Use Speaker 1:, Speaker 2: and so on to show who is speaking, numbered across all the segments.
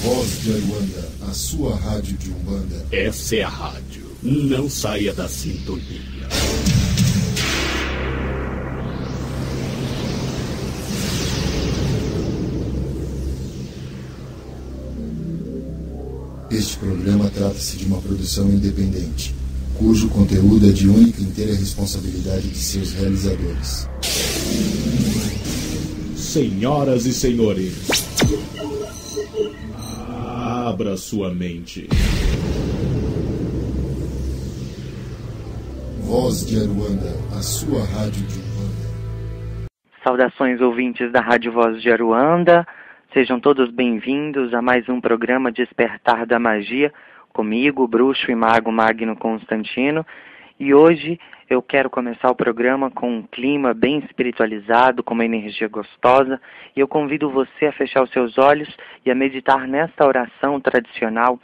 Speaker 1: Voz de Aruanda, a sua rádio de Umbanda.
Speaker 2: Essa é a rádio. Não saia da sintonia.
Speaker 1: Este programa trata-se de uma produção independente, cujo conteúdo é de única e inteira responsabilidade de seus realizadores.
Speaker 2: Senhoras e senhores, abra sua mente.
Speaker 1: Voz de Aruanda, a sua rádio de Umbanda.
Speaker 3: Saudações, ouvintes da Rádio Voz de Aruanda. Sejam todos bem-vindos a mais um programa Despertar da Magia, comigo, bruxo e mago Magno Constantino. E hoje eu quero começar o programa com um clima bem espiritualizado, com uma energia gostosa. E eu convido você a fechar os seus olhos e a meditar nesta oração tradicional,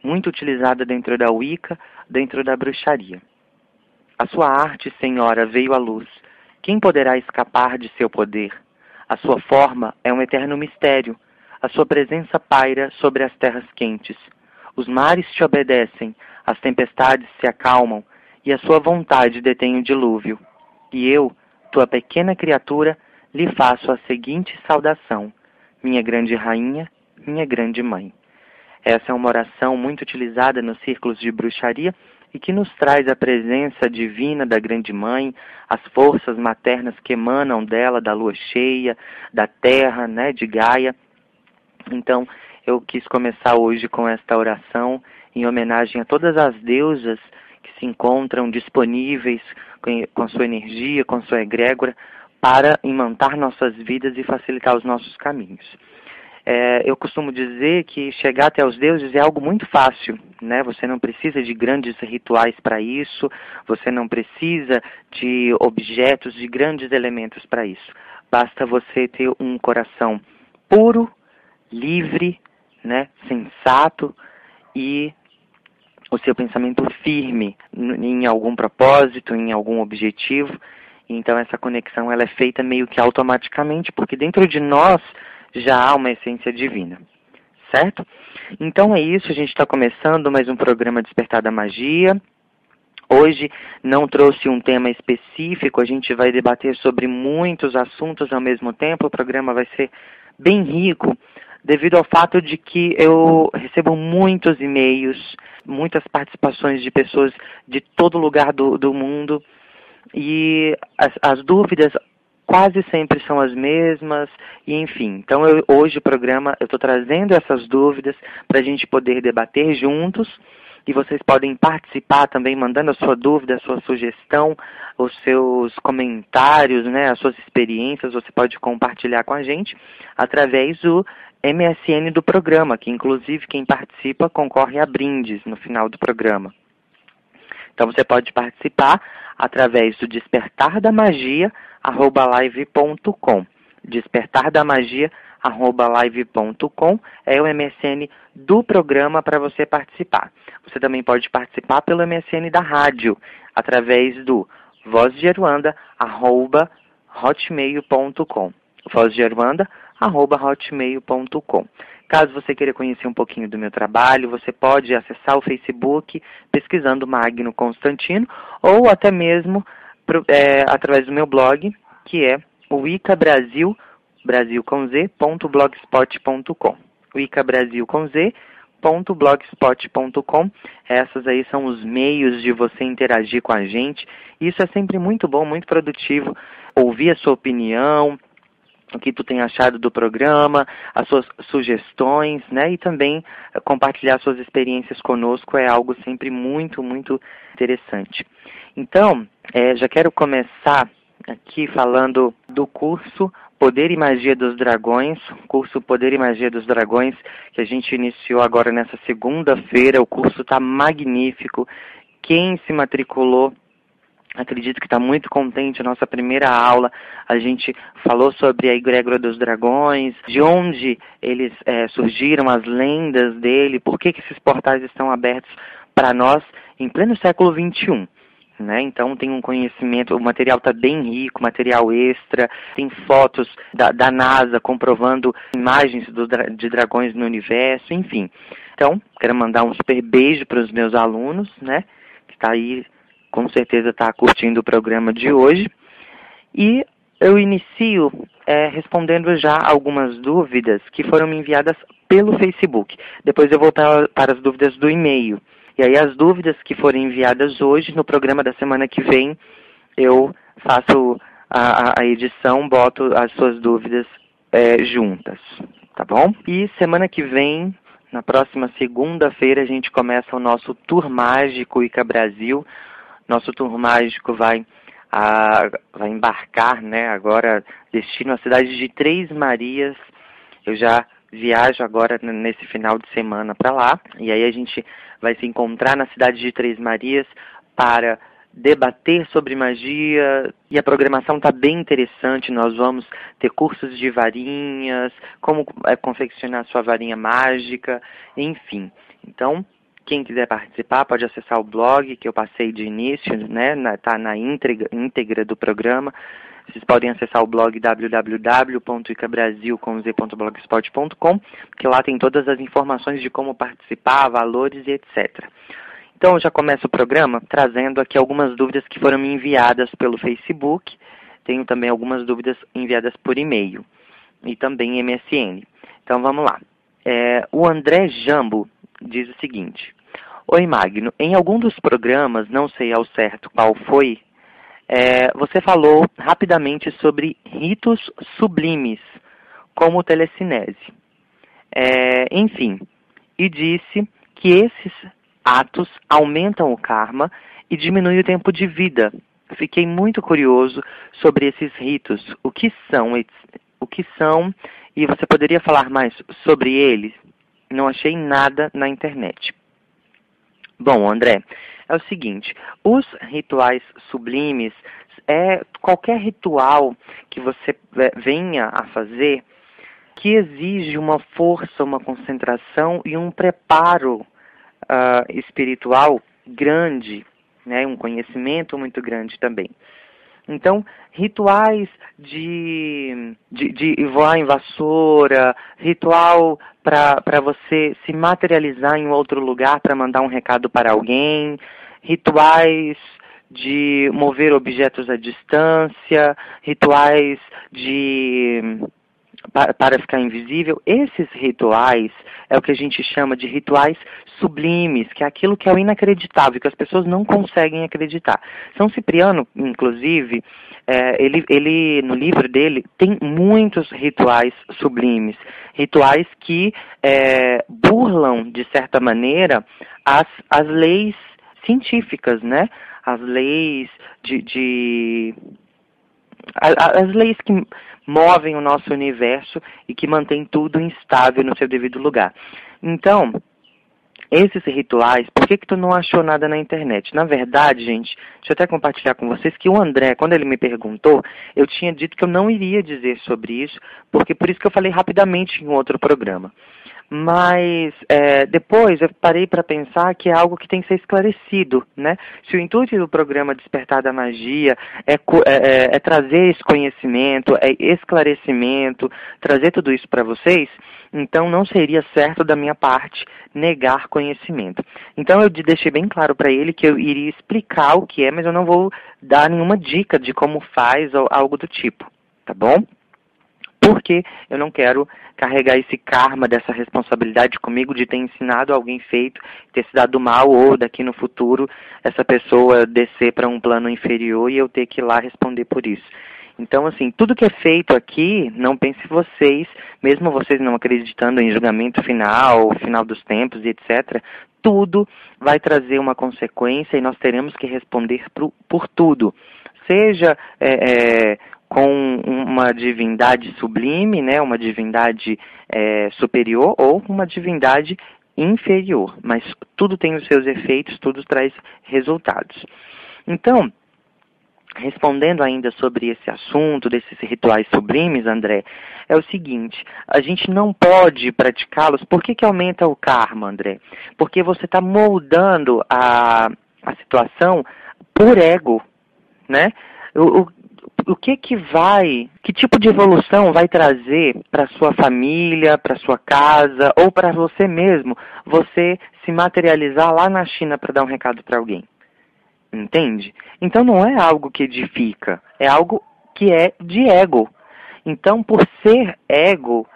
Speaker 3: muito utilizada dentro da Wicca, dentro da bruxaria. A sua arte, Senhora, veio à luz. Quem poderá escapar de seu poder? A sua forma é um eterno mistério. A sua presença paira sobre as terras quentes. Os mares te obedecem, as tempestades se acalmam, e a sua vontade detém o dilúvio. E eu, tua pequena criatura, lhe faço a seguinte saudação: minha grande rainha, minha grande mãe. Essa é uma oração muito utilizada nos círculos de bruxaria e que nos traz a presença divina da Grande Mãe, as forças maternas que emanam dela, da lua cheia, da terra, de Gaia. Então, eu quis começar hoje com esta oração em homenagem a todas as deusas que se encontram disponíveis com a sua energia, com a sua egrégora, para imantar nossas vidas e facilitar os nossos caminhos. Eu costumo dizer que chegar até os deuses é algo muito fácil, Você não precisa de grandes rituais para isso, você não precisa de objetos, de grandes elementos para isso. Basta você ter um coração puro, livre, sensato e o seu pensamento firme em algum propósito, em algum objetivo. Então essa conexão ela é feita meio que automaticamente, porque dentro de nós já há uma essência divina, certo? Então é isso, a gente está começando mais um programa Despertar da Magia. Hoje não trouxe um tema específico, a gente vai debater sobre muitos assuntos ao mesmo tempo. O programa vai ser bem rico, devido ao fato de que eu recebo muitos e-mails, muitas participações de pessoas de todo lugar do mundo, e as dúvidas quase sempre são as mesmas, e enfim. Então hoje o programa, eu estou trazendo essas dúvidas para a gente poder debater juntos, e vocês podem participar também mandando a sua dúvida, a sua sugestão, os seus comentários, as suas experiências, você pode compartilhar com a gente através do MSN do programa, que inclusive quem participa concorre a brindes no final do programa. Então você pode participar através do despertardamagia@live.com. despertardamagia@live.com é o MSN do programa para você participar. Você também pode participar pelo MSN da rádio, através do vozdearuanda@hotmail.com. vozdearuanda@hotmail.com. Caso você queira conhecer um pouquinho do meu trabalho, você pode acessar o Facebook pesquisando Magno Constantino, ou até mesmo através do meu blog, que é o Wicca Brasil, Brasil com Z.blogspot.com. Wicca Brasil com Z.blogspot.com. Essas aí são os meios de você interagir com a gente. Isso é sempre muito bom, muito produtivo. Ouvir a sua opinião, o que tu tem achado do programa, as suas sugestões, e também compartilhar suas experiências conosco é algo sempre muito, muito interessante. Então, já quero começar aqui falando do curso Poder e Magia dos Dragões, curso Poder e Magia dos Dragões, que a gente iniciou agora nessa segunda-feira. O curso está magnífico. Quem se matriculou, acredito que está muito contente. A nossa primeira aula, a gente falou sobre a egrégora dos dragões, de onde eles surgiram, as lendas dele, por que esses portais estão abertos para nós em pleno século XXI. né? Então tem um conhecimento, o material está bem rico, material extra, tem fotos da NASA comprovando imagens de dragões no universo, enfim. Então, quero mandar um super beijo para os meus alunos, né? Que está aí, com certeza está curtindo o programa de hoje. E eu inicio respondendo já algumas dúvidas que foram me enviadas pelo Facebook. Depois eu vou para as dúvidas do e-mail. E aí as dúvidas que forem enviadas hoje, no programa da semana que vem, eu faço a edição, boto as suas dúvidas juntas, tá bom? E semana que vem, na próxima segunda-feira, a gente começa o nosso Tour Mágico ICA Brasil. Nosso Tour Mágico vai embarcar, né, agora, destino à cidade de Três Marias. Eu já viajo agora nesse final de semana para lá, e aí a gente vai se encontrar na cidade de Três Marias para debater sobre magia, e a programação está bem interessante. Nós vamos ter cursos de varinhas, como confeccionar sua varinha mágica, enfim. Então, quem quiser participar pode acessar o blog que eu passei de início, né? Está na íntegra do programa. Vocês podem acessar o blog www.icabrasil.blogspot.com, que lá tem todas as informações de como participar, valores e etc. Então, eu já começo o programa trazendo aqui algumas dúvidas que foram me enviadas pelo Facebook. Tenho também algumas dúvidas enviadas por e-mail e também MSN. Então, vamos lá. O André Jambo diz o seguinte: Oi, Magno, em algum dos programas, não sei ao certo qual foi, você falou rapidamente sobre ritos sublimes, como telecinese. Enfim, e disse que esses atos aumentam o karma e diminuem o tempo de vida. Fiquei muito curioso sobre esses ritos. O que são? E você poderia falar mais sobre eles? Não achei nada na internet. Bom, André, é o seguinte, os rituais sublimes, qualquer ritual que você venha a fazer que exige uma força, uma concentração e um preparo espiritual grande, né, um conhecimento muito grande também. Então, rituais de voar em vassoura, ritual para você se materializar em outro lugar para mandar um recado para alguém, rituais de mover objetos à distância, rituais para ficar invisível. Esses rituais é o que a gente chama de rituais sublimes, que é aquilo que é o inacreditável, que as pessoas não conseguem acreditar. São Cipriano, inclusive, ele no livro dele tem muitos rituais sublimes, rituais que burlam, de certa maneira, as leis científicas, né? As leis as leis que movem o nosso universo e que mantêm tudo instável no seu devido lugar. Então, esses rituais, por que tu não achou nada na internet? Na verdade, gente, deixa eu até compartilhar com vocês que o André, quando ele me perguntou, eu tinha dito que eu não iria dizer sobre isso, porque por isso que eu falei rapidamente em outro programa. Mas depois eu parei para pensar que é algo que tem que ser esclarecido, né? Se o intuito do programa Despertar da Magia é trazer esse conhecimento, esclarecimento, trazer tudo isso para vocês, então não seria certo da minha parte negar conhecimento. Então eu deixei bem claro para ele que eu iria explicar o que é, mas eu não vou dar nenhuma dica de como faz ou algo do tipo, tá bom? Porque eu não quero carregar esse karma dessa responsabilidade comigo de ter ensinado alguém feito, ter se dado mal, ou daqui no futuro essa pessoa descer para um plano inferior e eu ter que ir lá responder por isso. Então, assim, tudo que é feito aqui, não pense vocês, mesmo vocês não acreditando em julgamento final, final dos tempos e etc., tudo vai trazer uma consequência e nós teremos que responder por tudo. Seja com uma divindade sublime, né, uma divindade superior, ou uma divindade inferior, mas tudo tem os seus efeitos, tudo traz resultados. Então, respondendo ainda sobre esse assunto, desses rituais sublimes, André, é o seguinte, a gente não pode praticá-los. Por que aumenta o karma, André? Porque você está moldando a situação por ego, né? O que tipo de evolução vai trazer para sua família, para sua casa ou para você mesmo, você se materializar lá na China para dar um recado para alguém? Entende? Então não é algo que edifica, é algo que é de ego. Então, por ser ego,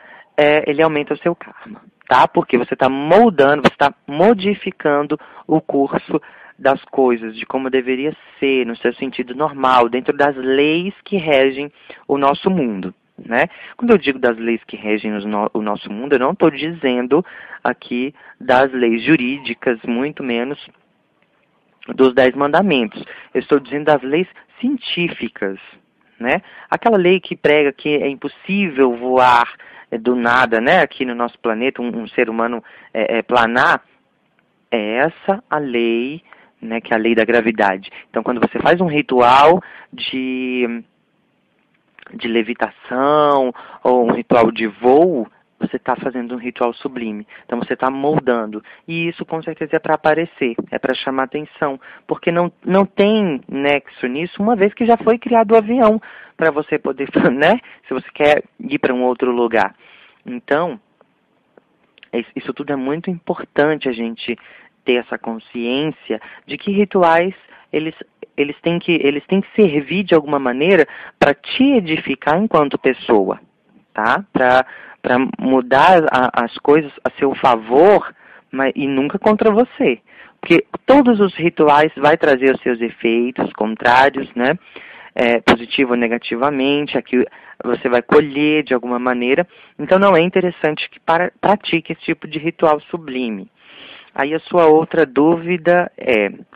Speaker 3: ele aumenta o seu karma, tá? Porque você está moldando, você está modificando o curso das coisas, de como deveria ser, no seu sentido normal, dentro das leis que regem o nosso mundo, né? Quando eu digo das leis que regem o nosso mundo, eu não estou dizendo aqui das leis jurídicas, muito menos dos 10 mandamentos. Eu estou dizendo das leis científicas, né? Aquela lei que prega que é impossível voar do nada, né? Aqui no nosso planeta, um ser humano planar, é essa a lei, né, que é a lei da gravidade. Então, quando você faz um ritual de levitação ou um ritual de voo, você está fazendo um ritual sublime. Então, você está moldando. E isso, com certeza, é para aparecer, é para chamar atenção. Porque não tem nexo nisso, uma vez que já foi criado o avião para você poder, né? Se você quer ir para um outro lugar. Então, isso tudo é muito importante a gente ter essa consciência de que rituais, eles têm que servir de alguma maneira para te edificar enquanto pessoa, tá? Para mudar as coisas a seu favor, e nunca contra você. Porque todos os rituais vai trazer os seus efeitos contrários, né? Positivo ou negativamente, aqui você vai colher de alguma maneira. Então não é interessante que pratique esse tipo de ritual sublime. Aí a sua outra dúvida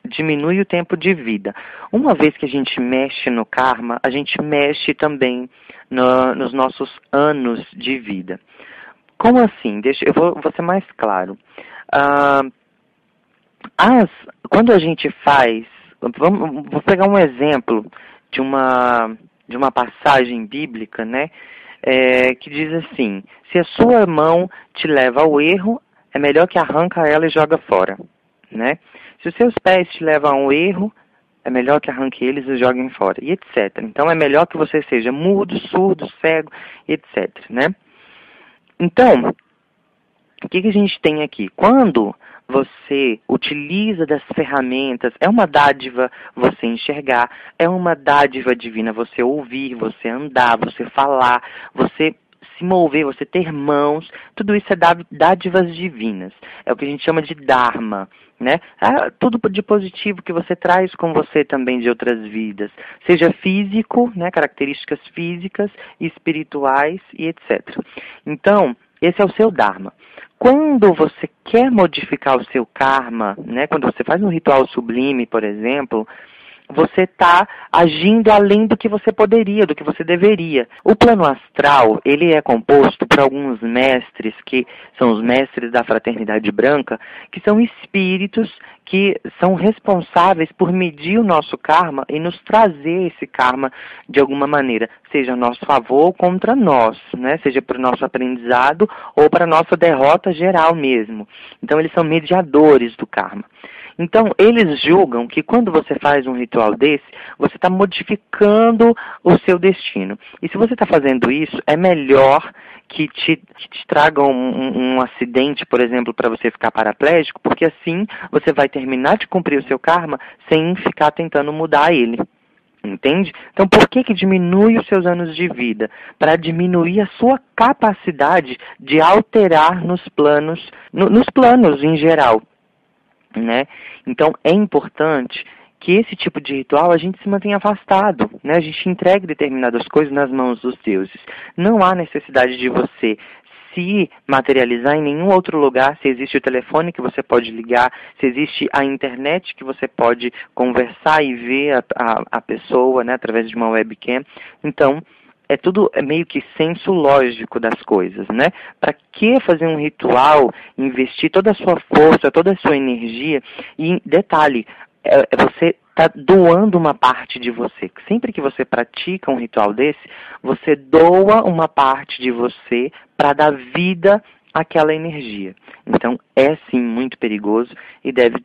Speaker 3: diminui o tempo de vida. Uma vez que a gente mexe no karma, a gente mexe também nos nossos anos de vida. Como assim? Eu vou ser mais claro. Quando a gente faz... Vou pegar um exemplo de uma passagem bíblica, né? Que diz assim: se a sua mão te leva ao erro, é melhor que arranca ela e joga fora, né? Se os seus pés te levam ao erro, é melhor que arranque eles e joguem fora, e etc. Então, é melhor que você seja mudo, surdo, cego, etc, né? Então, o que a gente tem aqui? Quando você utiliza das ferramentas, é uma dádiva você enxergar, é uma dádiva divina você ouvir, você andar, você falar, você se mover, você ter mãos, tudo isso é dádivas divinas. É o que a gente chama de Dharma, né? Tudo de positivo que você traz com você também de outras vidas. Seja físico, né? Características físicas, espirituais e etc. Então, esse é o seu Dharma. Quando você quer modificar o seu karma, né? Quando você faz um ritual sublime, por exemplo, você está agindo além do que você poderia, do que você deveria. O plano astral, ele é composto por alguns mestres, que são os mestres da fraternidade branca, que são espíritos que são responsáveis por medir o nosso karma e nos trazer esse karma de alguma maneira, seja a nosso favor ou contra nós, né? Seja para o nosso aprendizado ou para a nossa derrota geral mesmo. Então, eles são mediadores do karma. Então, eles julgam que quando você faz um ritual desse, você está modificando o seu destino. E se você está fazendo isso, é melhor que te tragam um acidente, por exemplo, para você ficar paraplégico, porque assim você vai terminar de cumprir o seu karma sem ficar tentando mudar ele. Entende? Então, por que diminui os seus anos de vida? Para diminuir a sua capacidade de alterar nos planos em geral. Né? Então, é importante que esse tipo de ritual a gente se mantenha afastado, né? A gente entregue determinadas coisas nas mãos dos deuses. Não há necessidade de você se materializar em nenhum outro lugar, se existe o telefone que você pode ligar, se existe a internet que você pode conversar e ver a pessoa, né, através de uma webcam. Então, é meio que senso lógico das coisas, né? Para que fazer um ritual, investir toda a sua força, toda a sua energia? E, detalhe, você está doando uma parte de você. Sempre que você pratica um ritual desse, você doa uma parte de você para dar vida àquela energia. Então, é sim muito perigoso e deve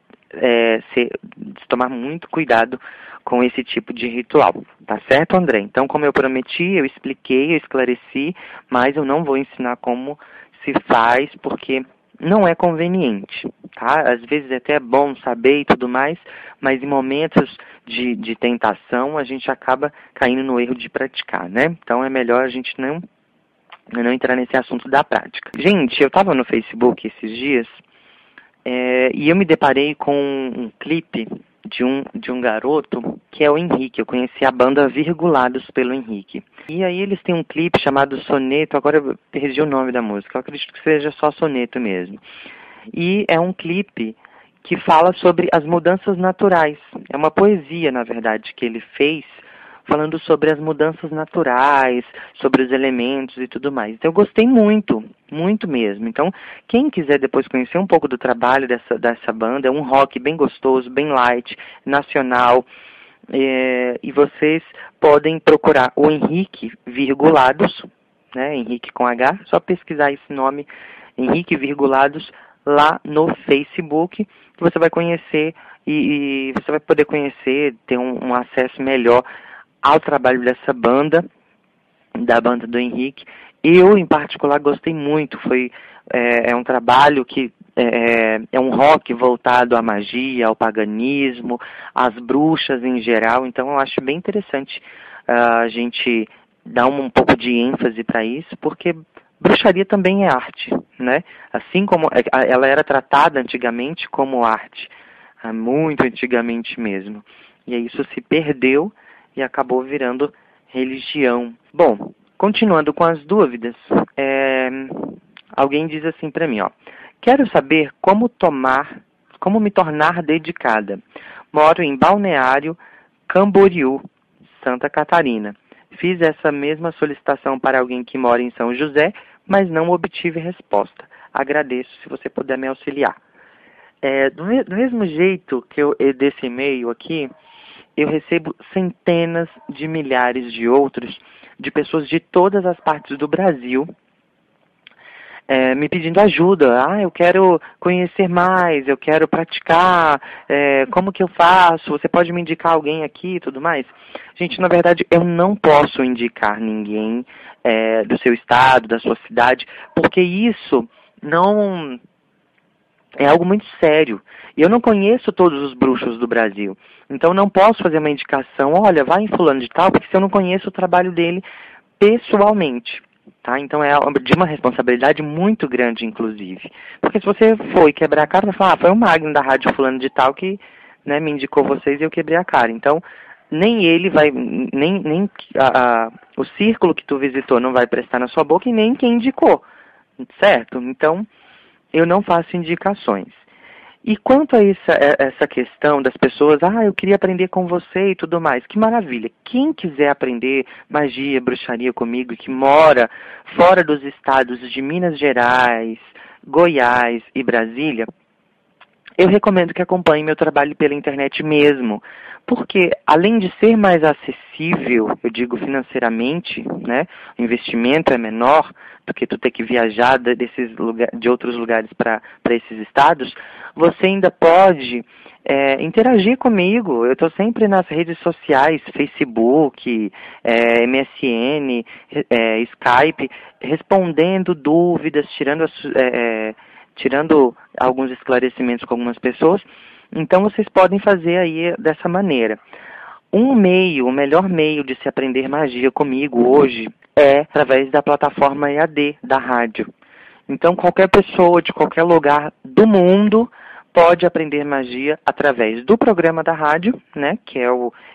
Speaker 3: tomar muito cuidado com esse tipo de ritual. Tá certo, André? Então, como eu prometi, eu expliquei, eu esclareci, mas eu não vou ensinar como se faz, porque não é conveniente, tá? Às vezes até é bom saber e tudo mais, mas em momentos de tentação, a gente acaba caindo no erro de praticar, né? Então, é melhor a gente não entrar nesse assunto da prática. Gente, eu estava no Facebook esses dias e eu me deparei com um clipe de um garoto que é o Henrique. Eu conheci a banda Virgulados pelo Henrique. E aí eles têm um clipe chamado Soneto, agora eu perdi o nome da música, eu acredito que seja só Soneto mesmo. E é um clipe que fala sobre as mudanças naturais. É uma poesia, na verdade, que ele fez, falando sobre as mudanças naturais, sobre os elementos e tudo mais. Então eu gostei muito, muito mesmo. Então, quem quiser depois conhecer um pouco do trabalho dessa banda, é um rock bem gostoso, bem light, nacional, e vocês podem procurar o Henrique Virgulados, né, Henrique com H, só pesquisar esse nome, Henrique Virgulados, lá no Facebook, que você vai conhecer e você vai poder conhecer, ter um acesso melhor ao trabalho dessa banda, da banda do Henrique. Eu, em particular, gostei muito. É um trabalho que é um rock voltado à magia, ao paganismo, às bruxas em geral. Então, eu acho bem interessante a gente dar um pouco de ênfase para isso, porque bruxaria também é arte, né? Assim como ela era tratada antigamente como arte, muito antigamente mesmo. E aí isso se perdeu e acabou virando religião. Bom, continuando com as dúvidas, alguém diz assim para mim, ó: quero saber como me tornar dedicada. Moro em Balneário Camboriú, Santa Catarina. Fiz essa mesma solicitação para alguém que mora em São José, mas não obtive resposta. Agradeço se você puder me auxiliar. Do mesmo jeito que desse e-mail aqui, eu recebo centenas de milhares de outros, de pessoas de todas as partes do Brasil, me pedindo ajuda. Eu quero conhecer mais, eu quero praticar, como que eu faço? Você pode me indicar alguém aqui e tudo mais? Gente, na verdade, eu não posso indicar ninguém do seu estado, da sua cidade, porque isso não é algo muito sério. E eu não conheço todos os bruxos do Brasil. Então não posso fazer uma indicação, olha, vai em fulano de tal, porque se eu não conheço o trabalho dele pessoalmente. Tá? Então é de uma responsabilidade muito grande, inclusive. Porque se você for e quebrar a cara, vai falar, foi o Magno da rádio fulano de tal que, né, me indicou vocês e eu quebrei a cara. Então, nem ele vai, nem o círculo que tu visitou não vai prestar na sua boca e nem quem indicou, certo? Então, eu não faço indicações. E quanto a essa questão das pessoas, eu queria aprender com você e tudo mais, que maravilha. Quem quiser aprender magia, bruxaria comigo, que mora fora dos estados de Minas Gerais, Goiás e Brasília, eu recomendo que acompanhe meu trabalho pela internet mesmo, porque além de ser mais acessível, eu digo financeiramente, né, o investimento é menor do que tu ter que viajar de outros lugares para esses estados, você ainda pode interagir comigo. Eu estou sempre nas redes sociais, Facebook, MSN, Skype, respondendo dúvidas, tirando alguns esclarecimentos com algumas pessoas. Então vocês podem fazer aí dessa maneira. O melhor meio de se aprender magia comigo hoje é através da plataforma EAD da rádio. Então qualquer pessoa de qualquer lugar do mundo pode aprender magia através do programa da rádio, né, que é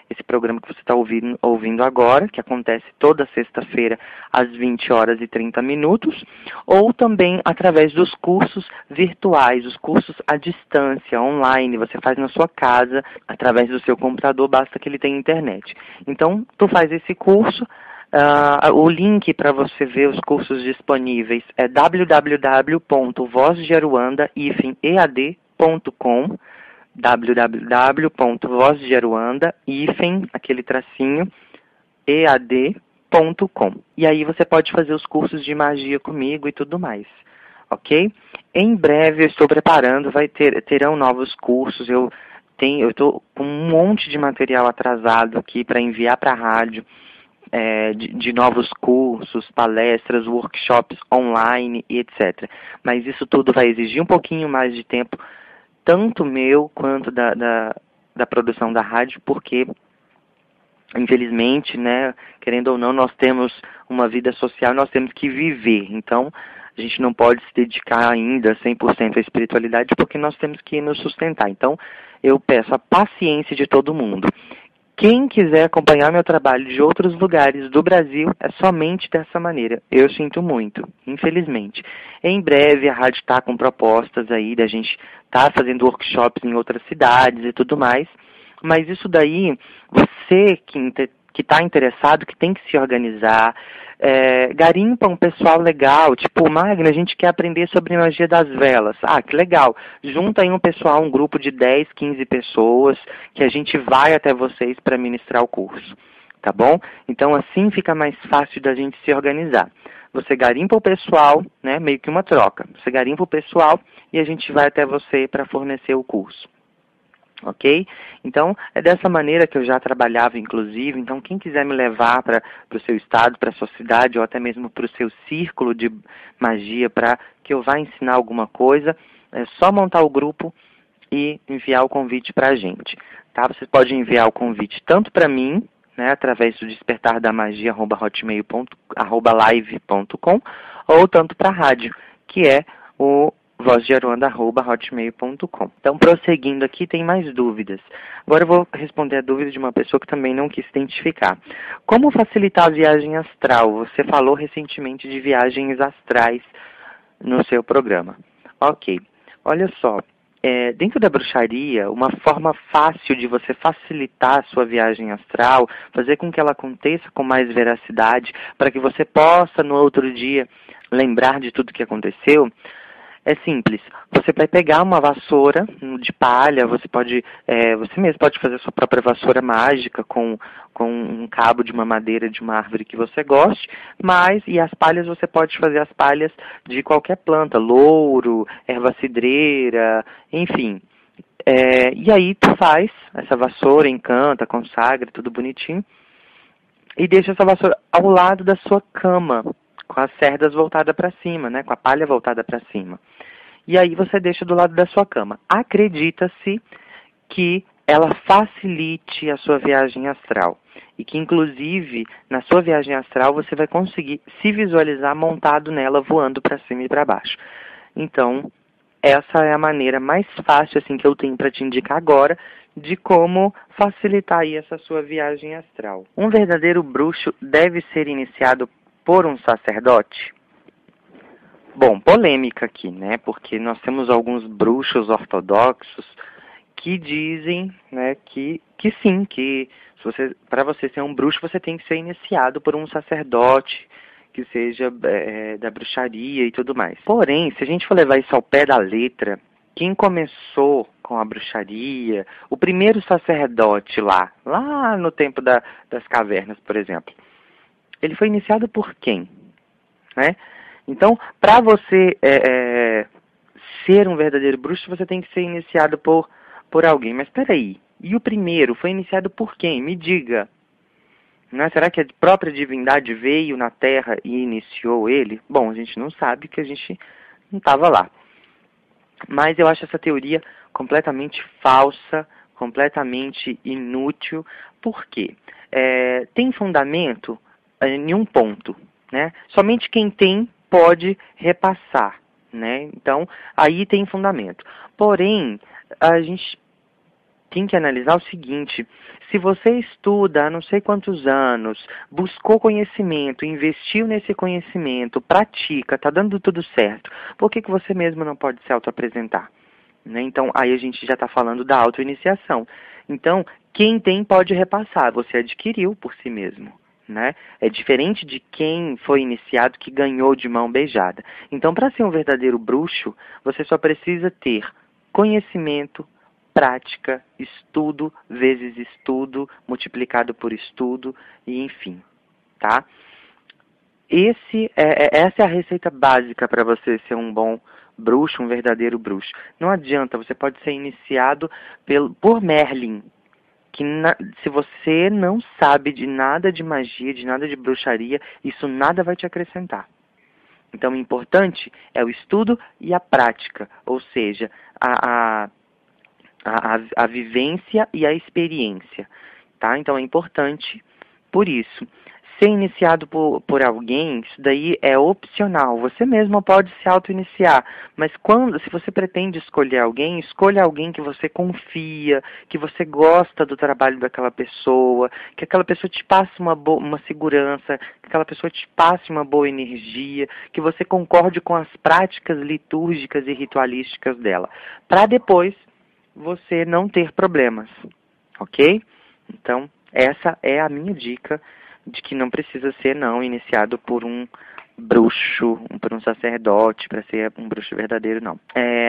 Speaker 3: esse programa que você está ouvindo agora, que acontece toda sexta-feira às 20h30, ou também através dos cursos virtuais, os cursos à distância, online, você faz na sua casa, através do seu computador, basta que ele tenha internet. Então, tu faz esse curso. O link para você ver os cursos disponíveis é www.vozdearuanda-ead.com, www.vozdearuanda-ead.com. E aí você pode fazer os cursos de magia comigo e tudo mais, ok? Em breve eu estou preparando, terão novos cursos, eu estou com um monte de material atrasado aqui para enviar para a rádio, de novos cursos, palestras, workshops online e etc. Mas isso tudo vai exigir um pouquinho mais de tempo, tanto meu quanto da produção da rádio, porque, infelizmente, né, querendo ou não, nós temos uma vida social, nós temos que viver. Então, a gente não pode se dedicar ainda 100% à espiritualidade, porque nós temos que nos sustentar. Então, eu peço a paciência de todo mundo. Quem quiser acompanhar meu trabalho de outros lugares do Brasil, é somente dessa maneira. Eu sinto muito, infelizmente. Em breve, a rádio está com propostas aí da gente estar fazendo workshops em outras cidades e tudo mais. Mas isso daí, você que está interessado, que tem que se organizar, garimpa um pessoal legal, tipo, Magna, a gente quer aprender sobre magia das velas. Ah, que legal. Junta aí um pessoal, um grupo de 10, 15 pessoas, que a gente vai até vocês para ministrar o curso, tá bom? Então assim fica mais fácil da gente se organizar. Você garimpa o pessoal, né, meio que uma troca. Você garimpa o pessoal e a gente vai até você para fornecer o curso. Ok? Então, é dessa maneira que eu já trabalhava, inclusive. Então, quem quiser me levar para o seu estado, para a sua cidade, ou até mesmo para o seu círculo de magia, para que eu vá ensinar alguma coisa, é só montar o grupo e enviar o convite para a gente. Tá? Você pode enviar o convite tanto para mim, né, através do despertardamagia@live.com, ou tanto para a rádio, que é o vozdearuanda@hotmail.com. Então, prosseguindo aqui, tem mais dúvidas. Agora eu vou responder a dúvida de uma pessoa que também não quis identificar. Como facilitar a viagem astral? Você falou recentemente de viagens astrais no seu programa. Ok, olha só. Dentro da bruxaria, uma forma fácil de você facilitar a sua viagem astral, fazer com que ela aconteça com mais veracidade, para que você possa, no outro dia, lembrar de tudo que aconteceu, é simples. Você vai pegar uma vassoura de palha, você mesmo pode fazer a sua própria vassoura mágica com um cabo de uma madeira de uma árvore que você goste, e as palhas você pode fazer as palhas de qualquer planta, louro, erva cidreira, enfim. E aí tu faz essa vassoura, encanta, consagra, tudo bonitinho, e deixa essa vassoura ao lado da sua cama, com as cerdas voltadas para cima, né, com a palha voltada para cima. E aí você deixa do lado da sua cama. Acredita-se que ela facilite a sua viagem astral. E que, inclusive, na sua viagem astral, você vai conseguir se visualizar montado nela, voando para cima e para baixo. Então, essa é a maneira mais fácil assim, que eu tenho para te indicar agora de como facilitar aí essa sua viagem astral. Um verdadeiro bruxo deve ser iniciado por um sacerdote? Bom, polêmica aqui, né? Porque nós temos alguns bruxos ortodoxos que dizem, né, que sim, que para você ser um bruxo, você tem que ser iniciado por um sacerdote que seja da bruxaria e tudo mais. Porém, se a gente for levar isso ao pé da letra, quem começou com a bruxaria, o primeiro sacerdote lá no tempo das cavernas, por exemplo, ele foi iniciado por quem? Né? Então, para você ser um verdadeiro bruxo, você tem que ser iniciado por alguém. Mas espera aí, e o primeiro foi iniciado por quem? Me diga. Né? Será que a própria divindade veio na Terra e iniciou ele? Bom, a gente não sabe, que a gente não estava lá. Mas eu acho essa teoria completamente falsa, completamente inútil. Por quê? Tem fundamento em um ponto, né? Somente quem tem pode repassar, né? Então, aí tem fundamento. Porém, a gente tem que analisar o seguinte: se você estuda há não sei quantos anos, buscou conhecimento, investiu nesse conhecimento, pratica, está dando tudo certo, por que você mesmo não pode se auto-apresentar? Né? Então, aí a gente já está falando da auto-iniciação. Então, quem tem pode repassar, você adquiriu por si mesmo. Né? É diferente de quem foi iniciado, que ganhou de mão beijada. Então, para ser um verdadeiro bruxo, você só precisa ter conhecimento, prática, estudo vezes estudo, multiplicado por estudo, e enfim. Tá? Essa é a receita básica para você ser um bom bruxo, um verdadeiro bruxo. Não adianta, você pode ser iniciado por Merlin, que se você não sabe de nada de magia, de nada de bruxaria, isso nada vai te acrescentar. Então, o importante é o estudo e a prática, ou seja, a vivência e a experiência, tá? Então, é importante, por isso, ser iniciado por alguém, isso daí é opcional. Você mesmo pode se auto-iniciar, mas se você pretende escolher alguém, escolha alguém que você confia, que você gosta do trabalho daquela pessoa, que aquela pessoa te passe uma segurança, que aquela pessoa te passe uma boa energia, que você concorde com as práticas litúrgicas e ritualísticas dela, para depois você não ter problemas, ok? Então, essa é a minha dica de que não precisa ser, iniciado por um bruxo, por um sacerdote, para ser um bruxo verdadeiro, não.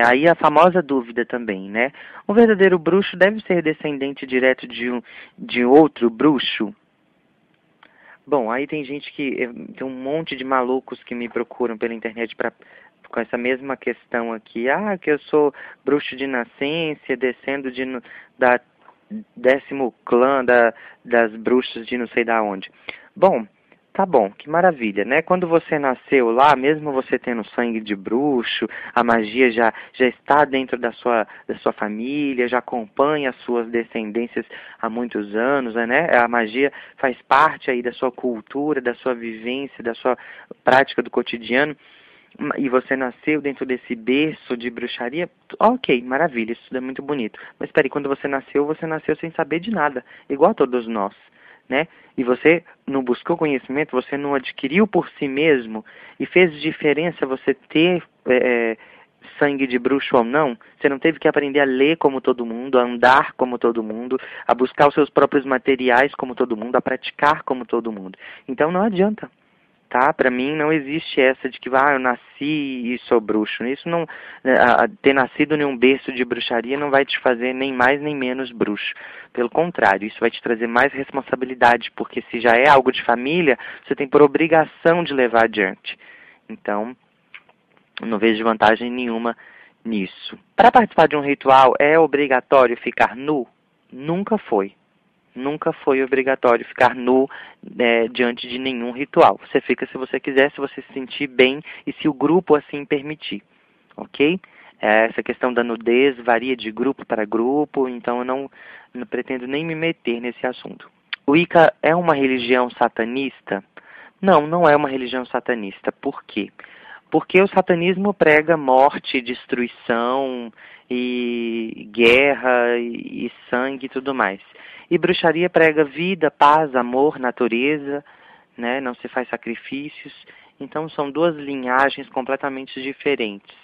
Speaker 3: Aí a famosa dúvida também, né? Um verdadeiro bruxo deve ser descendente direto de outro bruxo? Bom, aí tem tem um monte de malucos que me procuram pela internet com essa mesma questão aqui. Que eu sou bruxo de nascença, descendo da 10º clã das bruxas de não sei da onde. Bom, tá bom, que maravilha, né? Quando você nasceu lá, mesmo você tendo sangue de bruxo, a magia já está dentro da sua família, já acompanha as suas descendências há muitos anos, né? A magia faz parte aí da sua cultura, da sua vivência, da sua prática do cotidiano. E você nasceu dentro desse berço de bruxaria, ok, maravilha, isso é muito bonito. Mas espere, quando você nasceu sem saber de nada, igual a todos nós, né? E você não buscou conhecimento, você não adquiriu por si mesmo, e fez diferença você ter sangue de bruxo ou não. Você não teve que aprender a ler como todo mundo, a andar como todo mundo, a buscar os seus próprios materiais como todo mundo, a praticar como todo mundo. Então não adianta. Tá? Para mim não existe essa de que eu nasci e sou bruxo. Isso não, ter nascido em um berço de bruxaria não vai te fazer nem mais nem menos bruxo. Pelo contrário, isso vai te trazer mais responsabilidade, porque se já é algo de família, você tem por obrigação de levar adiante. Então, não vejo vantagem nenhuma nisso. Para participar de um ritual, é obrigatório ficar nu? Nunca foi. Nunca foi obrigatório ficar nu diante de nenhum ritual. Você fica se você quiser, se você se sentir bem e se o grupo assim permitir, ok? Essa questão da nudez varia de grupo para grupo, então eu não pretendo nem me meter nesse assunto. O Wicca é uma religião satanista? Não, não é uma religião satanista. Por quê? Porque o satanismo prega morte, destruição, e guerra, e sangue e tudo mais. E bruxaria prega vida, paz, amor, natureza, né? Não se faz sacrifícios. Então são duas linhagens completamente diferentes.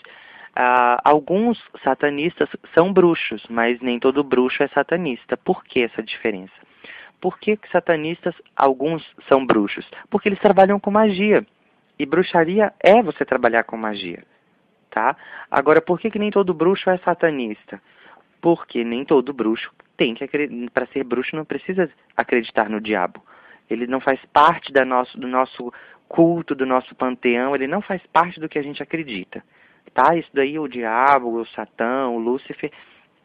Speaker 3: Alguns satanistas são bruxos, mas nem todo bruxo é satanista. Por que essa diferença? Por que satanistas, alguns são bruxos? Porque eles trabalham com magia. E bruxaria é você trabalhar com magia. Tá? Agora, por que nem todo bruxo é satanista? Porque nem todo bruxo para ser bruxo não precisa acreditar no diabo. Ele não faz parte do nosso culto, do nosso panteão, ele não faz parte do que a gente acredita. Tá? Isso daí, o diabo, o Satã, o Lúcifer,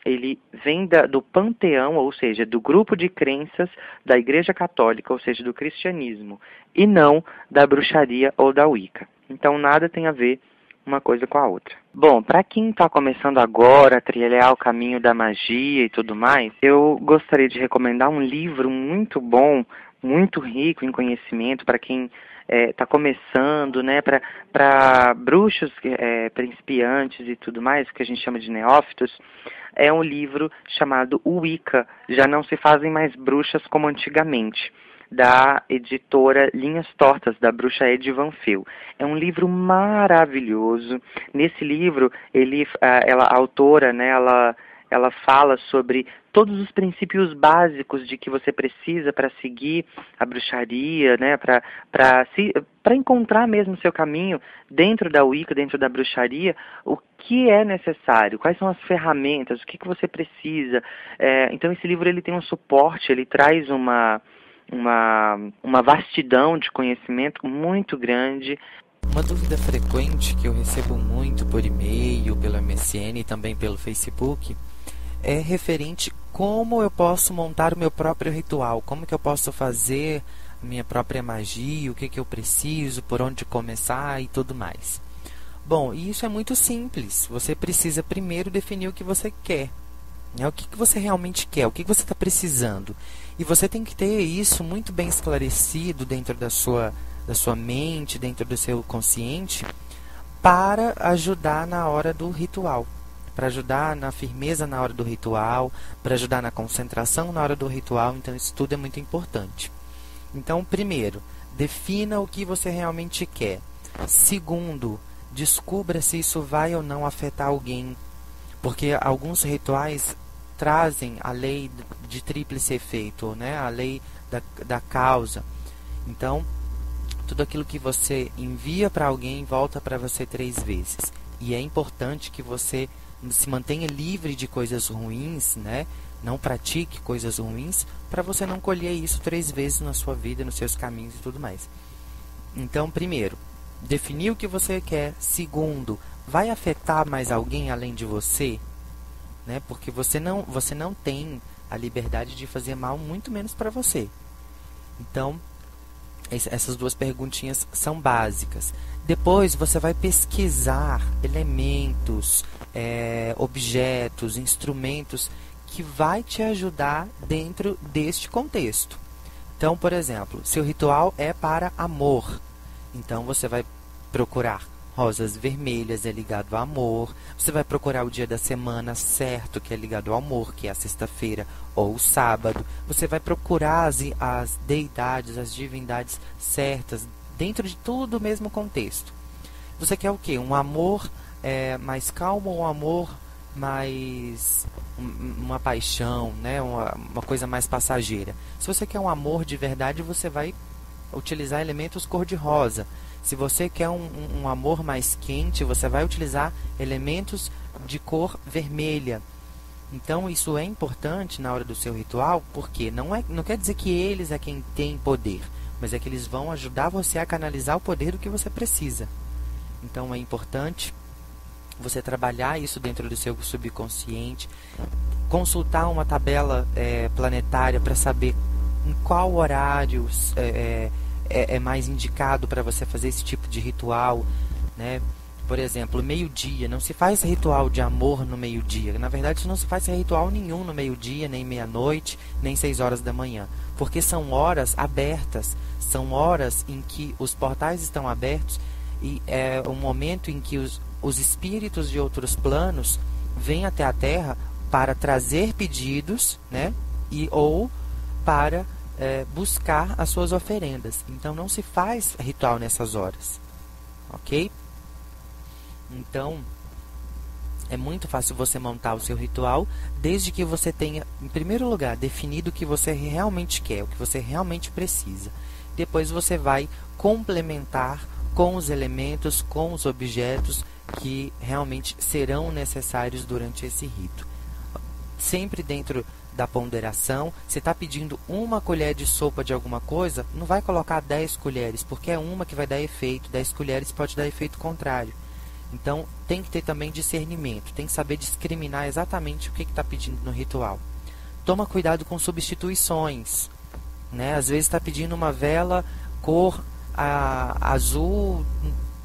Speaker 3: ele vem do panteão, ou seja, do grupo de crenças da Igreja Católica, ou seja, do cristianismo, e não da bruxaria ou da Wicca. Então, nada tem a ver uma coisa com a outra. Bom, para quem está começando agora a trilhar o caminho da magia e tudo mais, eu gostaria de recomendar um livro muito bom, muito rico em conhecimento para quem está começando, né, para bruxos principiantes e tudo mais, que a gente chama de neófitos. É um livro chamado O Wicca, Já Não Se Fazem Mais Bruxas Como Antigamente, da editora Linhas Tortas, da bruxa Ed Van Fel. É um livro maravilhoso. Nesse livro, a autora, né, ela fala sobre todos os princípios básicos de que você precisa para seguir a bruxaria, né, para encontrar mesmo o seu caminho dentro da Wicca, dentro da bruxaria, o que é necessário, quais são as ferramentas, o que você precisa. Então esse livro ele tem um suporte, ele traz uma vastidão de conhecimento muito grande.
Speaker 4: Uma dúvida frequente que eu recebo muito por e-mail, pelo MSN e também pelo Facebook é referente como eu posso montar o meu próprio ritual, como que eu posso fazer a minha própria magia, o que que eu preciso, por onde começar e tudo mais. Bom, isso é muito simples. Você precisa primeiro definir o que você quer. O que que você realmente quer, o que que você está precisando. E você tem que ter isso muito bem esclarecido dentro da sua mente, dentro do seu consciente, para ajudar na hora do ritual. Para ajudar na firmeza na hora do ritual, para ajudar na concentração na hora do ritual. Então isso tudo é muito importante. Então, primeiro, defina o que você realmente quer. Segundo, descubra se isso vai ou não afetar alguém. Porque alguns rituais trazem a lei de tríplice efeito, né? A lei da causa. Então, tudo aquilo que você envia para alguém volta para você 3 vezes. E é importante que você se mantenha livre de coisas ruins, né? Não pratique coisas ruins, para você não colher isso 3 vezes na sua vida, nos seus caminhos e tudo mais. Então, primeiro, definir o que você quer. Segundo, vai afetar mais alguém além de você? Né? Porque você não tem a liberdade de fazer mal, muito menos para você. Então, essas 2 perguntinhas são básicas. Depois você vai pesquisar elementos, objetos, instrumentos que vai te ajudar dentro deste contexto. Então, por exemplo, seu ritual é para amor. Então você vai procurar rosas vermelhas, é ligado ao amor. Você vai procurar o dia da semana certo, que é ligado ao amor, que é a sexta-feira ou o sábado. Você vai procurar as deidades, as divindades certas, dentro de tudo o mesmo contexto. Você quer o quê? Um amor mais calmo ou um amor mais... uma paixão, né? uma coisa mais passageira. Se você quer um amor de verdade, você vai utilizar elementos cor-de-rosa. Se você quer um amor mais quente, você vai utilizar elementos de cor vermelha. Então isso é importante na hora do seu ritual, porque não quer dizer que eles é quem tem poder, mas é que eles vão ajudar você a canalizar o poder do que você precisa. Então é importante você trabalhar isso dentro do seu subconsciente, consultar uma tabela planetária para saber em qual horário é mais indicado para você fazer esse tipo de ritual, né? Por exemplo, meio-dia, não se faz ritual de amor no meio-dia. Na verdade, não se faz ritual nenhum no meio-dia, nem meia-noite, nem 6 horas da manhã. Porque são horas abertas, são horas em que os portais estão abertos e é um momento em que os espíritos de outros planos vêm até a Terra para trazer pedidos, né? Ou para buscar as suas oferendas. Então não se faz ritual nessas horas, ok? Então é muito fácil você montar o seu ritual, desde que você tenha, em primeiro lugar, definido o que você realmente quer, o que você realmente precisa. Depois você vai complementar com os elementos, com os objetos que realmente serão necessários durante esse rito. Sempre dentro da ponderação. Você está pedindo 1 colher de sopa de alguma coisa, não vai colocar 10 colheres, porque é uma que vai dar efeito, 10 colheres pode dar efeito contrário. Então tem que ter também discernimento, tem que saber discriminar exatamente o que está pedindo no ritual. Toma cuidado com substituições, né? Às vezes está pedindo uma vela cor azul,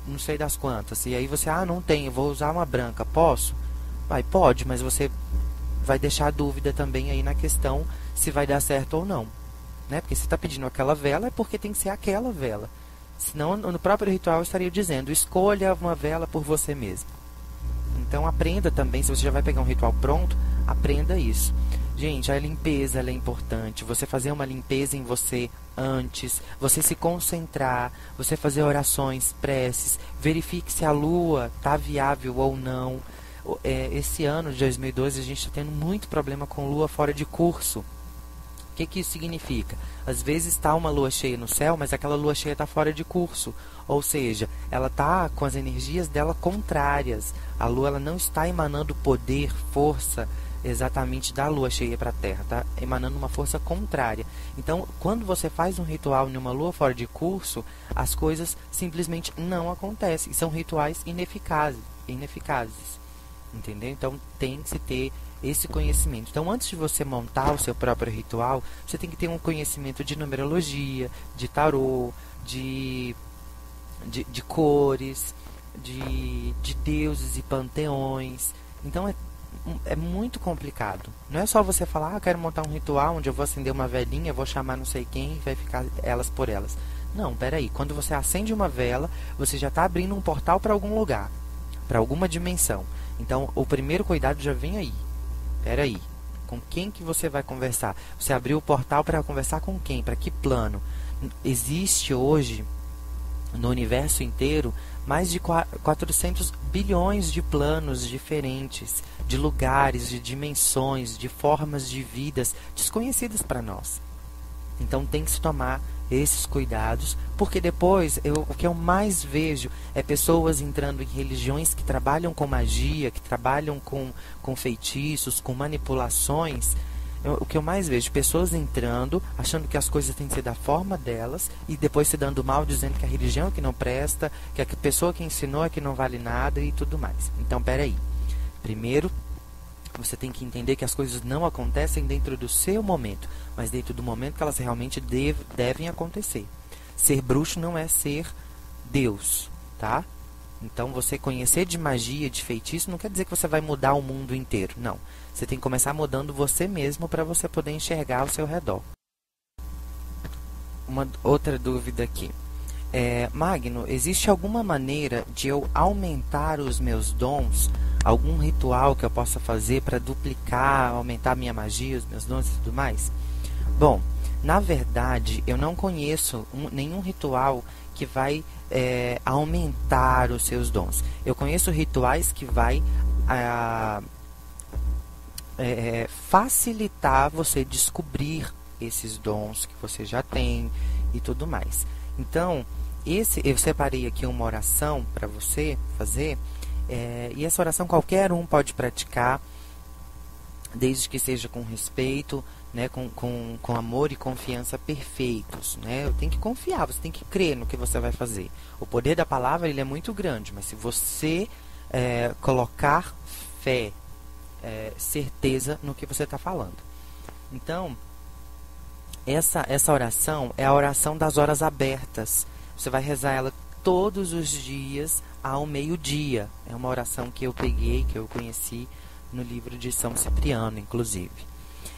Speaker 4: não sei das quantas, e aí você, não tem, eu vou usar uma branca, posso? Pode, mas você vai deixar a dúvida também aí na questão se vai dar certo ou não, né? Porque se está pedindo aquela vela é porque tem que ser aquela vela. Senão no próprio ritual eu estaria dizendo, escolha uma vela por você mesmo. Então aprenda também, se você já vai pegar um ritual pronto, aprenda isso. Gente, a limpeza ela é importante, você fazer uma limpeza em você antes, você se concentrar, você fazer orações, preces, verifique se a lua está viável ou não. Esse ano de 2012 a gente está tendo muito problema com lua fora de curso. O que isso significa? Às vezes está uma lua cheia no céu, mas aquela lua cheia está fora de curso. Ou seja, ela está com as energias dela contrárias. A lua ela não está emanando poder, força, exatamente da lua cheia para a Terra, está emanando uma força contrária. Então, quando você faz um ritual numa lua fora de curso, as coisas simplesmente não acontecem. São rituais ineficazes, entendeu? Então, tem que se ter esse conhecimento. Então, antes de você montar o seu próprio ritual, você tem que ter um conhecimento de numerologia, de tarô, de cores, de deuses e panteões. Então, é muito complicado. Não é só você falar, quero montar um ritual onde eu vou acender uma velinha, vou chamar não sei quem e vai ficar elas por elas. Não, peraí. Quando você acende uma vela, você já está abrindo um portal para algum lugar, para alguma dimensão. Então, o primeiro cuidado já vem aí. Peraí. Com quem que você vai conversar? Você abriu o portal para conversar com quem? Para que plano? Existe hoje, no universo inteiro, mais de 400 bilhões de planos diferentes, de lugares, de dimensões, de formas de vidas desconhecidas para nós. Então tem que se tomar esses cuidados, porque depois o que eu mais vejo é pessoas entrando em religiões que trabalham com magia, que trabalham com feitiços, com manipulações. O que eu mais vejo, pessoas entrando, achando que as coisas têm que ser da forma delas, e depois se dando mal, dizendo que a religião é que não presta, que a pessoa que ensinou é que não vale nada e tudo mais. Então, peraí. Primeiro, você tem que entender que as coisas não acontecem dentro do seu momento, mas dentro do momento que elas realmente devem acontecer. Ser bruxo não é ser Deus, tá? Então, você conhecer de magia, de feitiço, não quer dizer que você vai mudar o mundo inteiro. Não. Você tem que começar mudando você mesmo para você poder enxergar ao seu redor. Uma outra dúvida aqui. Magno, existe alguma maneira de eu aumentar os meus dons? Algum ritual que eu possa fazer para duplicar, aumentar minha magia, os meus dons e tudo mais? Bom, na verdade, eu não conheço nenhum ritual que vai aumentar os seus dons. Eu conheço rituais que vai facilitar você descobrir esses dons que você já tem e tudo mais. Então, eu separei aqui uma oração para você fazer, e essa oração qualquer um pode praticar, desde que seja com respeito, né, com amor e confiança perfeitos, né? Tem que confiar, você tem que crer no que você vai fazer. O poder da palavra ele é muito grande, mas se você colocar fé, certeza no que você está falando. Então, essa oração é a oração das horas abertas. Você vai rezar ela todos os dias ao meio-dia. É uma oração que eu peguei, que eu conheci no livro de São Cipriano, inclusive.